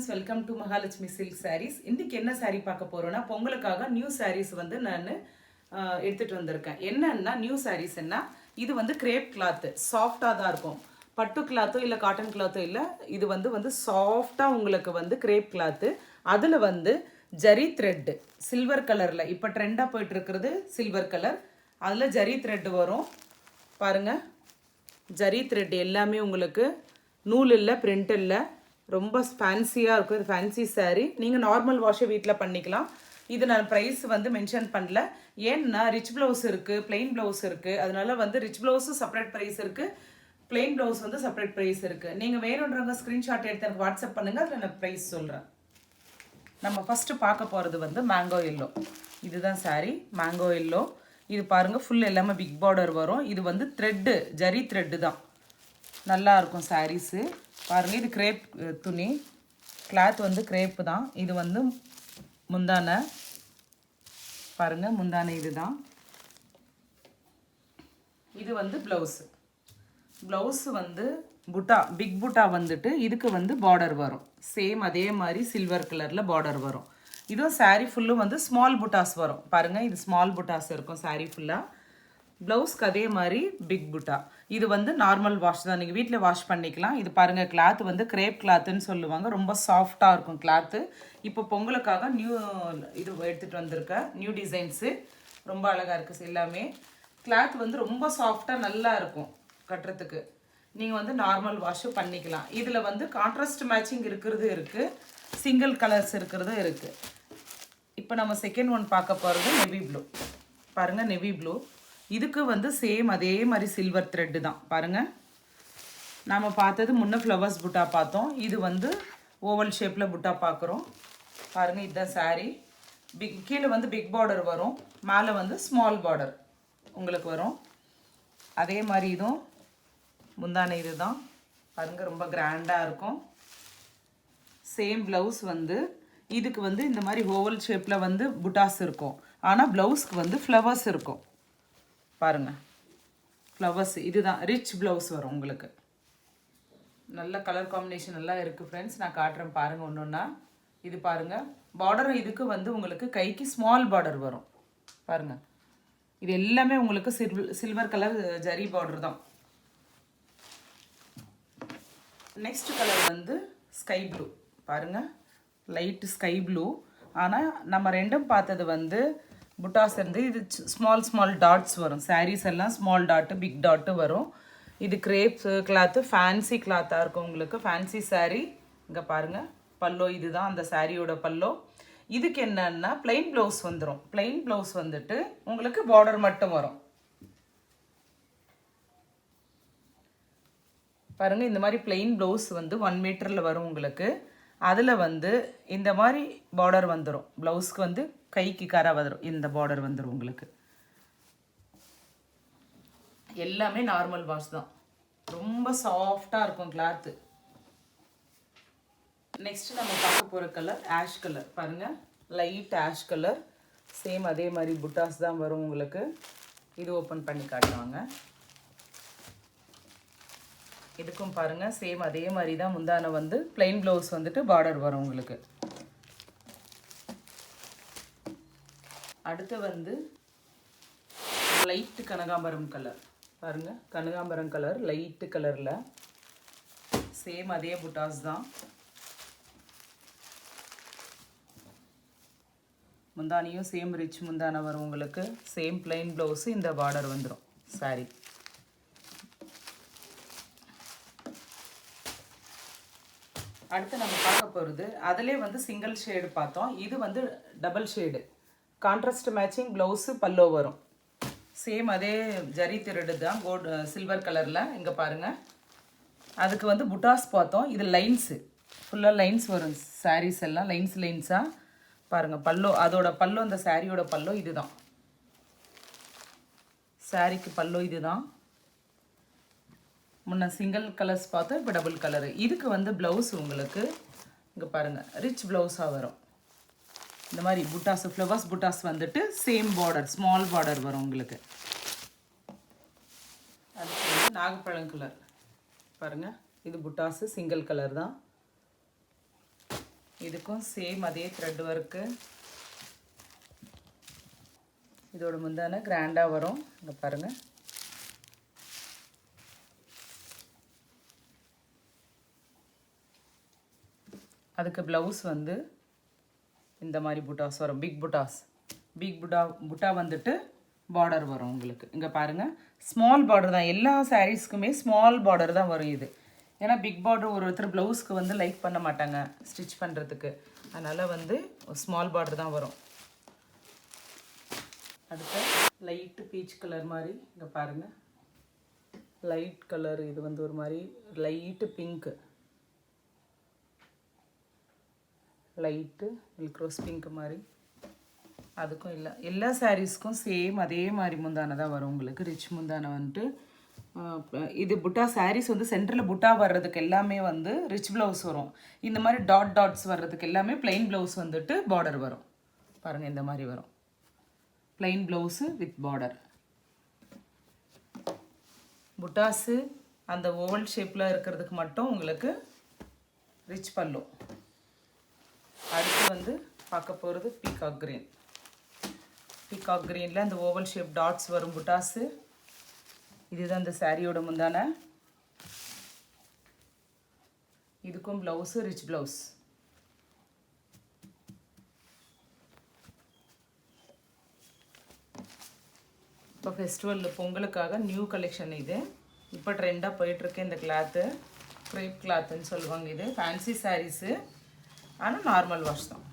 Friends, welcome to Mahalakshmi silk sarees. இன்னைக்கு என்ன சாரீ பார்க்க போறோம்னா, பொங்கலுக்காக நியூ சாரீஸ் வந்து நான் எடுத்துட்டு வந்திருக்கேன். என்னன்னா நியூ சாரீஸ் என்ன, இது வந்து கிரேப் கிளாத், சாஃப்டாக தான் இருக்கும். பட்டு கிளாத்தோ இல்லை காட்டன் கிளாத்தோ இல்லை, இது வந்து சாஃப்டாக உங்களுக்கு வந்து கிரேப் கிளாத்து. அதில் வந்து ஜரி த்ரெட்டு சில்வர் கலரில் இப்போ ட்ரெண்டாக போயிட்டு இருக்கிறது சில்வர் கலர். அதில் ஜரி த்ரெட்டு வரும் பாருங்கள். ஜரி த்ரெட் எல்லாமே உங்களுக்கு நூல் இல்லை, பிரிண்ட் இல்லை, ரொம்ப ஃபேன்சியாக இருக்கும். இது ஃபேன்சி சாரீ. நீங்கள் நார்மல் வாஷை வீட்டில் பண்ணிக்கலாம். இது நான் ப்ரைஸ் வந்து மென்ஷன் பண்ணல. ஏன்னா ரிச் ப்ளவுஸ் இருக்குது, பிளெயின் ப்ளவுஸ் இருக்குது. அதனால வந்து ரிச் ப்ளவுஸும் செப்பரேட் ப்ரைஸ் இருக்குது, பிளெயின் ப்ளவுஸ் வந்து செப்பரேட் ப்ரைஸ் இருக்குது. நீங்கள் வேணுன்றவங்க ஸ்க்ரீன்ஷாட் எடுத்து எனக்கு வாட்ஸ்அப் பண்ணுங்கள், அதில் நான் ப்ரைஸ் சொல்கிறேன். நம்ம ஃபஸ்ட்டு பார்க்க போகிறது வந்து மேங்கோ எல்லோ. இதுதான் சாரீ, மேங்கோ எல்லோ. இது பாருங்கள், ஃபுல் எல்லாமே பிக் பார்டர் வரும். இது வந்து த்ரெட்டு, ஜரி த்ரெட்டு தான். நல்லா இருக்கும் சாரீஸு பாருங்கள். இது கிரேப் துணி, கிளாத் வந்து கிரேப்பு தான். இது வந்து முந்தான பாருங்கள், முந்தான இது தான். இது வந்து ப்ளவுஸு. ப்ளவுஸு வந்து புட்டா, பிக் புட்டா வந்துட்டு இதுக்கு வந்து பார்டர் வரும். சேம் அதே மாதிரி சில்வர் கலரில் பார்டர் வரும். இதுவும் சாரீ ஃபுல்லும் வந்து ஸ்மால் புட்டாஸ் வரும் பாருங்கள். இது ஸ்மால் புட்டாஸ் இருக்கும் சாரீ ஃபுல்லாக. ப்ளவுஸ்க்கு அதே மாதிரி பிக் புட்டா. இது வந்து நார்மல் வாஷ் தான், நீங்கள் வீட்டில் வாஷ் பண்ணிக்கலாம். இது பாருங்கள், கிளாத் வந்து கிரேப் கிளாத்துன்னு சொல்லுவாங்க. ரொம்ப சாஃப்டாக இருக்கும் கிளாத்து. இப்போ பொங்கலுக்காக நியூ இது எடுத்துகிட்டு வந்திருக்கேன், நியூ டிசைன்ஸு. ரொம்ப அழகாக இருக்குது எல்லாமே. கிளாத் வந்து ரொம்ப சாஃப்டாக நல்லா இருக்கும் கட்டுறதுக்கு. நீங்கள் வந்து நார்மல் வாஷும் பண்ணிக்கலாம். இதில் வந்து கான்ட்ராஸ்ட் மேட்சிங் இருக்கிறது இருக்குது, சிங்கிள் கலர்ஸ் இருக்கிறது இருக்குது. இப்போ நம்ம செகண்ட் ஒன் பார்க்க போகிறது நெவி ப்ளூ. பாருங்கள், நெவி ப்ளூ. இதுக்கு வந்து சேம் அதே மாதிரி சில்வர் த்ரெட்டு தான் பாருங்கள். நாம் பார்த்தது முன்ன ஃப்ளவர்ஸ் புட்டா பார்த்தோம். இது வந்து ஓவல் ஷேப்பில் புட்டா பார்க்குறோம் பாருங்கள். இதுதான் சாரீ. கீழே வந்து பிக் பார்டர் வரும், மேலே வந்து ஸ்மால் பார்டர் உங்களுக்கு வரும். அதே மாதிரி இதுவும் முந்தான இது தான் பாருங்கள், ரொம்ப கிராண்டாக இருக்கும். சேம் ப்ளவுஸ் வந்து இதுக்கு வந்து இந்த மாதிரி ஓவல் ஷேப்பில் வந்து புட்டாஸ் இருக்கும். ஆனால் ப்ளவுஸ்க்கு வந்து ஃப்ளவர்ஸ் இருக்கும் பாருங்கள். ஃப்ளவர்ஸ் இதுதான் ரிச் ப்ளவுஸ் வரும் உங்களுக்கு. நல்ல கலர் காம்பினேஷன் எல்லாம் இருக்குது ஃப்ரெண்ட்ஸ். நான் காட்டுறேன் பாருங்கள் ஒன்று ஒன்றா. இது பாருங்கள், பார்டரும் இதுக்கு வந்து உங்களுக்கு கைக்கு ஸ்மால் பார்டர் வரும் பாருங்கள். இது எல்லாமே உங்களுக்கு சில்வர் கலர் ஜரி பார்டர் தான். நெக்ஸ்ட் கலர் வந்து ஸ்கை ப்ளூ பாருங்கள், லைட் ஸ்கை ப்ளூ. ஆனால் நம்ம ரெண்டும் பார்த்தது வந்து புட்டாஸ் இருந்து இது ஸ்மால் டாட்ஸ் வரும். சாரீஸ் எல்லாம் ஸ்மால் டாட்டு பிக் டாட்டு வரும். இது கிரேப் கிளாத்து, ஃபேன்சி கிளாத்தாக இருக்கும் உங்களுக்கு. ஃபேன்சி சாரீ. இங்கே பாருங்கள், பல்லோ இதுதான் அந்த சாரியோட பல்லோ. இதுக்கு என்னன்னா பிளெயின் ப்ளவுஸ் வந்துடும். பிளெயின் ப்ளவுஸ் வந்துட்டு உங்களுக்கு பார்டர் மட்டும் வரும் பாருங்கள். இந்த மாதிரி பிளெயின் ப்ளவுஸ் வந்து 1 மீட்டரில் வரும் உங்களுக்கு. அதில் வந்து இந்த மாதிரி பார்டர் வந்துடும். ப்ளவுஸ்க்கு வந்து கைக்கு கரை வந்துடும், இந்த பார்டர் வந்துடும் உங்களுக்கு. எல்லாமே நார்மல் வாஷ் தான், ரொம்ப சாஃப்டாக இருக்கும் கிளாத்து. நெக்ஸ்ட் நம்ம பார்க்க போகிற கலர் ஆஷ் கலர் பாருங்கள், லைட் ஆஷ் கலர். சேம் அதே மாதிரி புட்டாஸ் தான் வரும் உங்களுக்கு. இது ஓப்பன் பண்ணி காட்டுவாங்க. இதுக்கும் பாருங்கள், சேம் அதே மாதிரி தான். முந்தான வந்து பிளெயின் ப்ளவுஸ் வந்துட்டு பார்டர் வரும் உங்களுக்கு. அடுத்து வந்து லைட்டு கனகாம்பரம் கலர் பாருங்கள். கனகாம்பரம் கலர் லைட்டு கலரில் சேம் அதே புட்டாஸ் தான். முந்தானியும் சேம் ரிச் முந்தான வரும் உங்களுக்கு. சேம் பிளெயின் ப்ளவுஸு, இந்த பார்டர் வந்துடும் சாரீ. அடுத்து நம்ம பார்க்க போகிறது அதிலே வந்து சிங்கிள் ஷேடு பார்த்தோம். இது வந்து double shade, contrast matching blouse, பல்லோ வரும். சேம் அதே ஜரி த்ரெட்டு தான், கோல்டு சில்வர் கலரில். இங்கே பாருங்கள், அதுக்கு வந்து புட்டாஸ் பார்த்தோம். இது லைன்ஸு, ஃபுல்லாக லைன்ஸ் வரும். சாரீஸ் எல்லாம் லைன்ஸாக பாருங்கள். பல்லோ, அதோட பல்லோ, இந்த சாரியோட பல்லோ இது தான். சாரிக்கு பல்லோ இது தான். முன்ன சிங்கிள் கலர்ஸ் பார்த்தோம், இப்போ டபுள் கலரு. இதுக்கு வந்து ப்ளவுஸ் உங்களுக்கு இங்கே பாருங்கள், ரிச் ப்ளவுஸாக வரும். இந்த மாதிரி புட்டாஸ், ஃப்ளவர்ஸ் புட்டாஸ் வந்துட்டு சேம் பார்டர், ஸ்மால் பார்டர் வரும் உங்களுக்கு. அதுக்கு வந்து நாகப்பழம் கலர் பாருங்கள். இது புட்டாஸு சிங்கிள் கலர் தான். இதுக்கும் சேம் அதே த்ரெட் ஒர்க்கு. இதோட முந்தான கிராண்டாக வரும். இங்கே பாருங்கள். அதுக்கு ப்ளவுஸ் வந்து இந்த மாதிரி புட்டாஸ் வரும். பிக் புட்டா வந்துட்டு பார்டர் வரும் உங்களுக்கு. இங்கே பாருங்கள், ஸ்மால் பார்டர் தான் எல்லா சாரீஸ்க்குமே, ஸ்மால் பார்டர் தான் வரும் இது. ஏன்னா பிக் பார்டர் ஒருத்தர் ப்ளவுஸ்க்கு வந்து லைக் பண்ண மாட்டாங்க ஸ்டிச் பண்ணுறதுக்கு. அதனால் வந்து ஸ்மால் பார்டர் தான் வரும். அடுத்த லைட்டு பீச் கலர் மாதிரி இங்கே பாருங்கள். லைட் கலர், இது வந்து ஒரு மாதிரி light pink, light milk rose pink மாதிரி. அதுக்கும் இல்லை, எல்லா சாரீஸ்க்கும் சேம் அதே மாதிரி முந்தானை தான் வரும் உங்களுக்கு. ரிச் முந்தானை வந்துட்டு இது புட்டா சாரீஸ் வந்து சென்டரில் புட்டா வர்றதுக்கு எல்லாமே வந்து ரிச் ப்ளவுஸ் வரும். இந்த மாதிரி டாட்ஸ் வர்றதுக்கு எல்லாமே பிளைன் ப்ளவுஸ் வந்துட்டு பார்டர் வரும். பாருங்கள், இந்த மாதிரி வரும் பிளைன் ப்ளவுஸு வித் பார்டர். புட்டாஸு அந்த ஓவல் ஷேப்பில் இருக்கிறதுக்கு மட்டும் உங்களுக்கு ரிச் பல்லு. அடுத்து வந்து பார்க்க போகிறது பீகாக் க்ரீன். பீகாக் க்ரீனில் அந்த ஓவல் ஷேப் டாட்ஸ் வரும் புட்டாஸு. இதுதான் இந்த சாரியோட முந்தான. இதுக்கும் ப்ளவுஸு ரிச் ப்ளவுஸ். இப்போ ஃபெஸ்டிவலில் பொங்கலுக்காக நியூ கலெக்ஷன் இது. இப்போ ட்ரெண்டாக போயிட்டுருக்கு இந்த கிளாத்து. க்ரேப் கிளாத்துன்னு சொல்லுவாங்க. இது ஃபேன்சி சாரீஸு, ஆனால் நார்மல் வாஷ் தான்.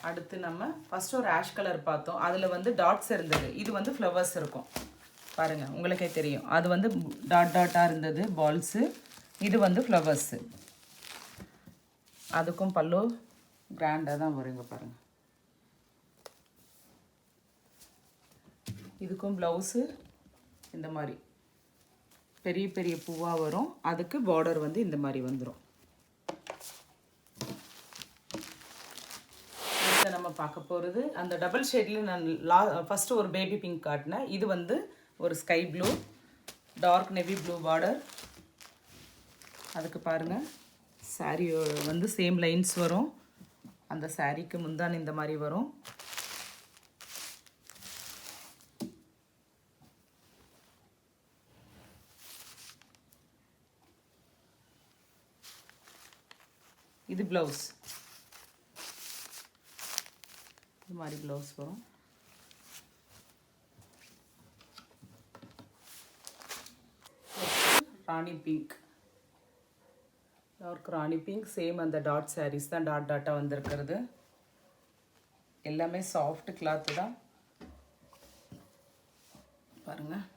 அடுத்து நம்ம ஃபஸ்ட்டு ஒரு ஆஷ் கலர் பார்த்தோம். அதில் வந்து டாட்ஸ் இருந்தது. இது வந்து ஃப்ளவர்ஸ் இருக்கும் பாருங்கள், உங்களுக்கே தெரியும். அது வந்து டாட்டாக இருந்தது பால்ஸு. இது வந்து ஃப்ளவர்ஸு. அதுக்கும் பல்லு கிராண்டாக தான் வருங்க பாருங்கள். இதுக்கும் ப்ளவுஸு இந்த மாதிரி பெரிய பெரிய பூவாக வரும். அதுக்கு பார்டர் வந்து இந்த மாதிரி வந்துடும். அடுத்து நம்ம பார்க்க போகிறது அந்த டபுள் ஷேட்லேயும் நான் ஃபஸ்ட்டு ஒரு பேபி பிங்க் காட்டினேன். இது வந்து ஒரு sky blue, dark navy blue border. அதுக்கு பாருங்கள், சாரீ வந்து சேம் லைன்ஸ் வரும். அந்த சாரீக்கு முந்தான இந்த மாதிரி வரும். இது ப்ளவுஸ், இது மாதிரி ப்ளவுஸ் வரும். ராணி பிங்க், டார்க் ராணி பிங்க். சேம் அந்த டாட் சாரீஸ் தான் டாட்டாக வந்திருக்கிறது. எல்லாமே சாஃப்ட் கிளாத்து தான் பாருங்கள்.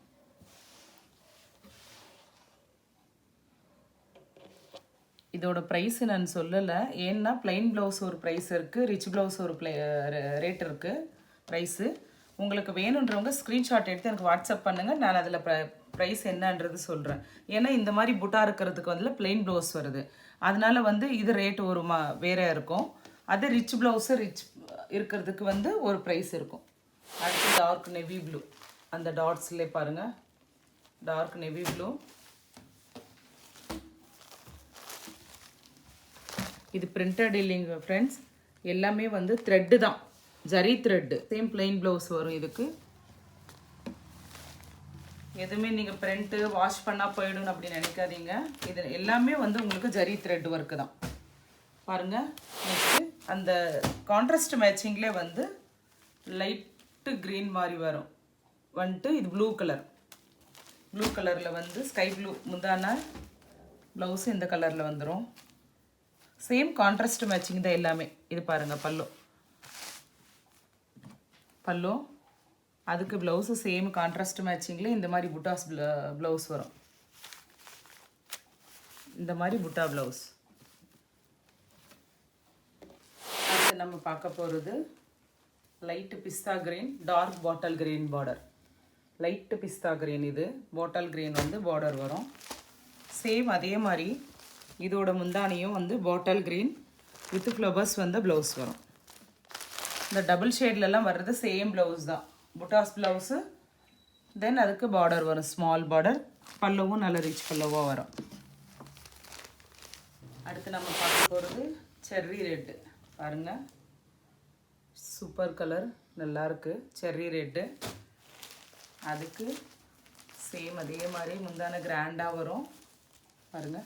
இதோட ப்ரைஸு நான் சொல்லலை, ஏன்னா ப்ளைன் ப்ளவுஸ் ஒரு ப்ரைஸ் இருக்குது, ரிச் ப்ளவுஸ் ஒரு ரேட் இருக்குது ப்ரைஸு. உங்களுக்கு வேணுன்றவங்க ஸ்க்ரீன்ஷாட் எடுத்து எனக்கு வாட்ஸ்அப் பண்ணுங்கள். நான் அதில் ப்ரைஸ் என்னன்றது சொல்கிறேன். ஏன்னா இந்த மாதிரி புட்டா இருக்கிறதுக்கு வந்து ப்ளைன் ப்ளவுஸ் வருது. அதனால வந்து இது ரேட் ஒரு வேறே இருக்கும். அது ரிச் ப்ளவுஸு ரிச் இருக்கிறதுக்கு வந்து ஒரு ப்ரைஸ் இருக்கும். அடுத்து டார்க் நெவி ப்ளூ, அந்த டாட்ஸ்லேயே பாருங்கள், டார்க் நெவி ப்ளூ. இது பிரிண்டட் இல்லைங்க ஃப்ரெண்ட்ஸ், எல்லாமே வந்து த்ரெட்டு தான், zari thread. Same plain blouse வரும் இதுக்கு. எதுவுமே நீங்கள் பிரிண்ட்டு வாஷ் பண்ணால் போயிடும் அப்படின்னு நினைக்காதீங்க. இது எல்லாமே வந்து உங்களுக்கு ஜரி த்ரெட் ஒர்க்கு தான் பாருங்கள். நெக்ஸ்ட்டு அந்த கான்ட்ராஸ்ட் மேட்சிங்லேயே வந்து லைட்டு க்ரீன் மாதிரி வரும் வந்துட்டு. இது ப்ளூ கலர், ப்ளூ கலரில் வந்து ஸ்கை ப்ளூ முந்தான ப்ளவுஸு இந்த கலரில் வந்துடும். சேம் கான்ட்ராஸ்ட் மேட்சிங் தான் எல்லாமே. இது பாருங்கள் பல்லு, பல்லு. அதுக்கு ப்ளவுஸு சேம் கான்ட்ராஸ்ட் மேட்சிங்கில் இந்த மாதிரி புட்டாஸ் ப்ளவுஸ் வரும். இந்த மாதிரி புட்டா ப்ளவுஸ். அடுத்து நம்ம பார்க்க போகிறது light pista green, dark bottle green border. Light pista green, இது பாட்டில் கிரீன் வந்து பார்டர் வரும். சேம் அதே மாதிரி இதோட முந்தானியும் வந்து பாட்டில் கிரீன் வித் ஃப்ளவர்ஸ் வந்து ப்ளவுஸ் வரும். இந்த டபுள் ஷேட்லலாம் வர்றது சேம் ப்ளவுஸ் தான், புட்டாஸ் ப்ளவுஸு. தென் அதுக்கு பார்டர் வரும், ஸ்மால் பார்டர். பல்லவும் நல்ல ரிச் பல்லவாக வரும். அடுத்து நம்ம பார்க்க போகிறது செர்ரி ரெட்டு பாருங்கள், சூப்பர் கலர், நல்லாயிருக்கு. செர்ரி ரெட்டு அதுக்கு சேம் அதே மாதிரி முந்தான கிராண்டாக வரும் பாருங்கள்.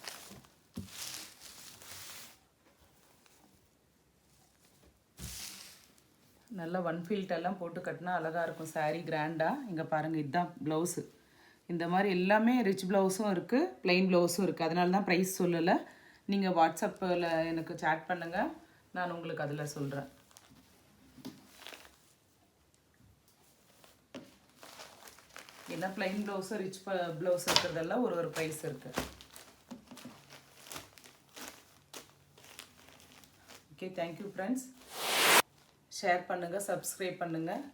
நல்லா ஒன் ஃபீல்ட் எல்லாம் போட்டு கட்டினா அழகாக இருக்கும் சாரீ கிராண்டாக. இங்கே பாருங்கள், இதுதான் ப்ளவுஸு. இந்த மாதிரி எல்லாமே ரிச் ப்ளவுஸும் இருக்குது, ப்ளெயின் ப்ளவுஸும் இருக்குது. அதனால தான் ப்ரைஸ் சொல்லலை. நீங்கள் வாட்ஸ்அப்பில் எனக்கு சேட் பண்ணுங்கள், நான் உங்களுக்கு அதில் சொல்கிறேன். ஏன்னா ப்ளைன் ப்ளவுஸும் ரிச் ப்ளவுஸ் இருக்கிறதெல்லாம் ஒரு ப்ரைஸ் இருக்குது. Okay, thank you friends. ஷேர் பண்ணுங்கள், சப்ஸ்கிரைப் பண்ணுங்கள்.